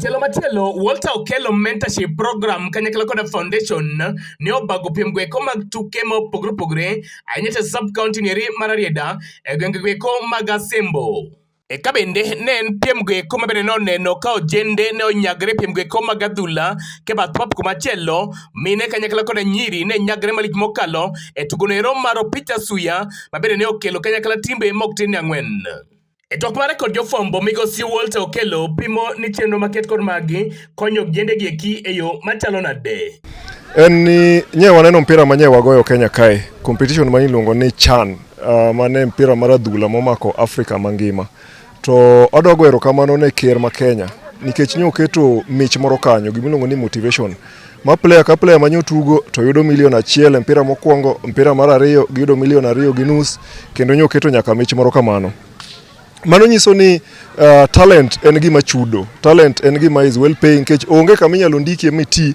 Telo matielo Walter Okello mentorship program kanyakla koda foundation ne obago piem gweko mag tuke mopogre anyete sub county neri mararieda gwenge gweko mag Asembo. Kabende ne en piem gweko mabende noneno ka ojende ne onyagre piem gweko mag adhula ke bath pap kumachielo mine kanyakla koda nyiri ne nyagre malich mokalo tugono ero mar Opich Asuya mabende ne okelo kanyakla timbe moktin ang'wen. Tok mare kod jofombo migosi Walter Okello pimo ni chenro maket kod magi konyo jende gieki eyo machalo nade. En ni nyewe waneno mpira manye wagoyo Kenya kae. Competition mani luongo ni CHAN, mane mpira mar adhula momako Afrika mangima. To adogo erokamano ne ker ma Kenya nikech ne oketo mich moro kanyo gimiluongo ni motivation. Ma player ka player manyo tugo to yudo $1,000,000 mpira mokwongo, mpira mar ariyo giyudo $2,500,000 kendo ne oketo nyaka mich moro kamano. Mano nyiso ni talent en gima chudo. Talent en gima is well paying kech onge kama inyalo ndiki miti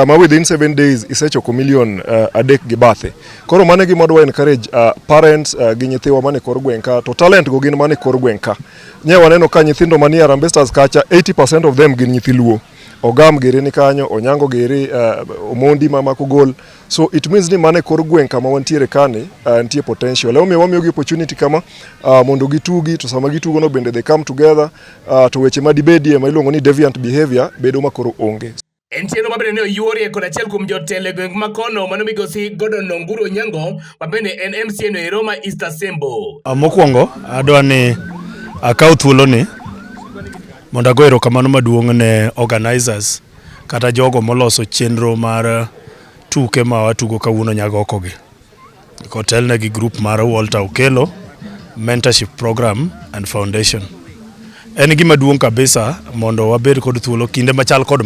ma within 7 days isechoko $1,300,000 gi bathe. Koro mane gima dwa encourage parents gi nyithiwa mane kor gwenka to talent go gin mane kor gwenka. Nyewe waneno ka nyithindo manie Harambee Stars kacha 80% of them gin nyithi Luo. Ogam gere ni kanyo, Onyango gere, Omondi mamako gol. So it means ni mane kor gweng kama wantiere kani nitie potential. Leo wamiyogi opportunity kama mondo gitugi to sama gitugo no bende they come together to weche madibedie ma iluongo ni deviant behavior bedo makoro onge. Entieno mabende ne oyuorie kod achiel kuom jotelo gweng makono mano migosi Gordon Onguro Onyango mabende en MCA no ero ma East Asembo. Mokwongo adwa ni akaw thuolo ni mondo ago erokamano maduong' ne organizers kata jogo moloso chenro mar tuke ma watugo kawuono nyagokogi. Kotelnegi group mar Walter Okello mentorship program and foundation. En gima duong' kabisa mondo wabed kod thuolo kinde machal kod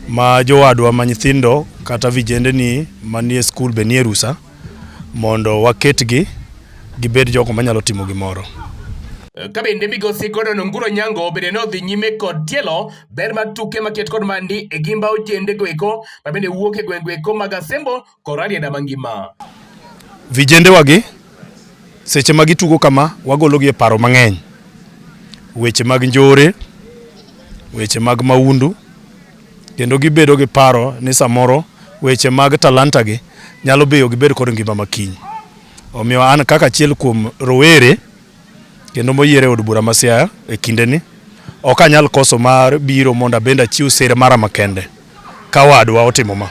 ma jowadwa ma nyithindo kata vijende ni manie skul be nie rusa mondo waketgi gibed jogo manyalo timo gimoro. Kabende migosi Gordon Onguro Onyango bende no dhi nyime kod tielo ber mar tuke maket kod mandi e gimba ojende goeko mabende wuok e gweng'go mag Asembo kod Rarieda mangima. Vijende wagi seche magitugo kama wagologi e paro mang'eny. Weche mag njore, weche mag maundu, kendo gibedo gi paro ni samoro weche mag talanta gi nyalo beyo gibed kod ngima makiny. Omiyo an kaka achiel kuom rowere kendo moyiere od bura ma Siaya e kindeni ok anyal koso mar biro mondo abenda chiw sir mara makende ka wadwa otimo ma.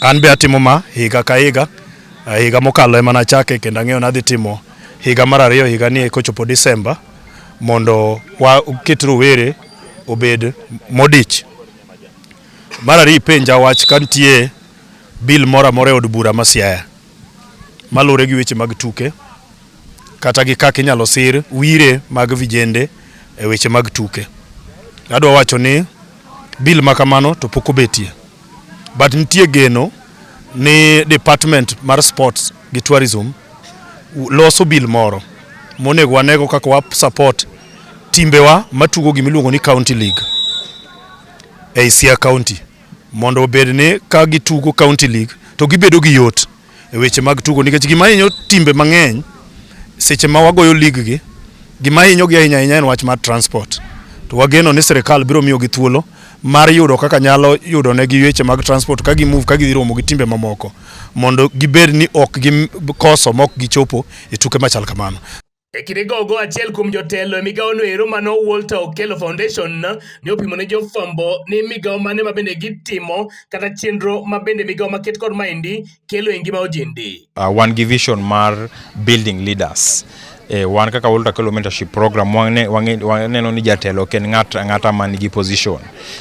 An be atimo ma higa ka higa mokalo ema nachake kendo ang'eyo nadhi timo higa mar ariyo higa ni kochopo Disemba mondo waket rowere obed modich. Mar ariyo penja wach kantie bill mora more od bura ma Siaya malure gi weche mag tuke kata gi kaka inyalo sir wire mag vijende e weche mag tuke. Adwa wacho ni bill makamano to pok obetie. But nitie geno ni department mar sports gi tourism loso bill moro monego wanego kaka wa support timbewa matugo gimiluongo ni county league e Siaya County mondo obed ni ka gitugo county league to gibedo gi yot e weche mag tugo nikech gima hinyo timbe mang'eny seche ma wagoyo league gi gima hinyo gi ahinya en wach mar transport. To wageno ni sirkal biro miyo gi thuolo mar yudo kaka nyalo yudo ne gi weche mag transport ka gi move ka gi romo gi timbe mamoko mondo gibed ni ok gi koso mok gichopo e tuke machal kamano. Ekirigogo achiel kuom jotelo migao no ero mano Walter Okello Foundation ne opimo ne jofambo ni migao mane mabende gitimo kata chenro mabende migao maket kod maendi kelo e ngima ojende. One vision mar building leaders. Wan kaka Walter Okello mentorship program waneno ni jatelo ken ng'ata man gi position.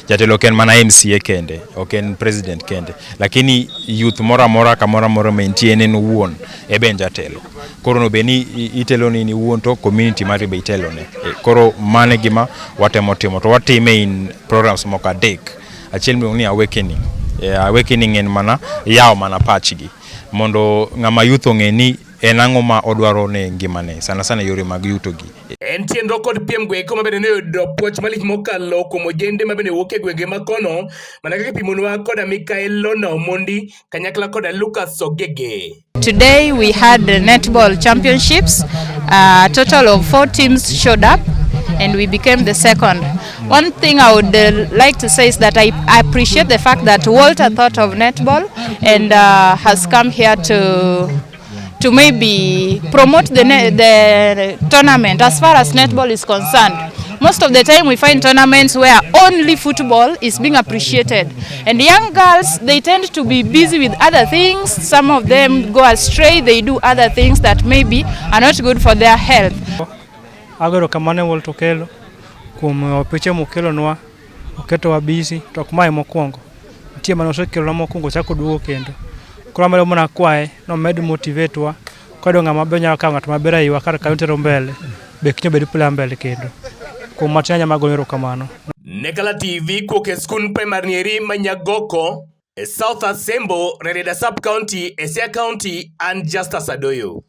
Jatelo ken mana MCA kende, ken president kende. Lakini youth mora kamora maintain en wuon e ben jatelo. Koro no beni itelo ni wuon to community mari be itelo ne. Koro mane gima watemo timo to watime in programs moka adek. Achiel mi ni awakening en mana yaw mana pachgi. Mondo ng'ama youth ong'e ni en ang'o ma odwaro ne ngimane sana sana yore mag yuto gi. En tienro kod piem gweko mabende ne yudo puoch malich mokalo kuom ojende mabende wuok e gwenge makono mana kaka pimonwa koda Mikael Lona Omondi kanyakla koda Lucas Ogege. Today we had the netball championships. A total of 4 teams showed up and we became the second. One thing I would like to say is that I appreciate the fact that Walter thought of netball and has come here to maybe promote the tournament as far as netball is concerned. Most of the time we find tournaments where only football is being appreciated, and young girls, they tend to be busy with other things. Some of them go astray, they do other things that maybe are not good for their health. Agoro kamane Walter Okelo kuom piche mokelo nwa oketo wa busy to kumae mokwongo tie mano sekelo na mokwongo chako duogo kendo koro mano mona kwae no med motivate wa kodo ngama be nyalo kawo ng'at maber ayiwa kar ka utero mbele be kinyo bedi pula mbele kendo kuom matanya magolero kamano. Nekala TV kuoke skun primary nieri Manyagoko South Asembo Rarieda Sub County Esia County and Justus Adoyo.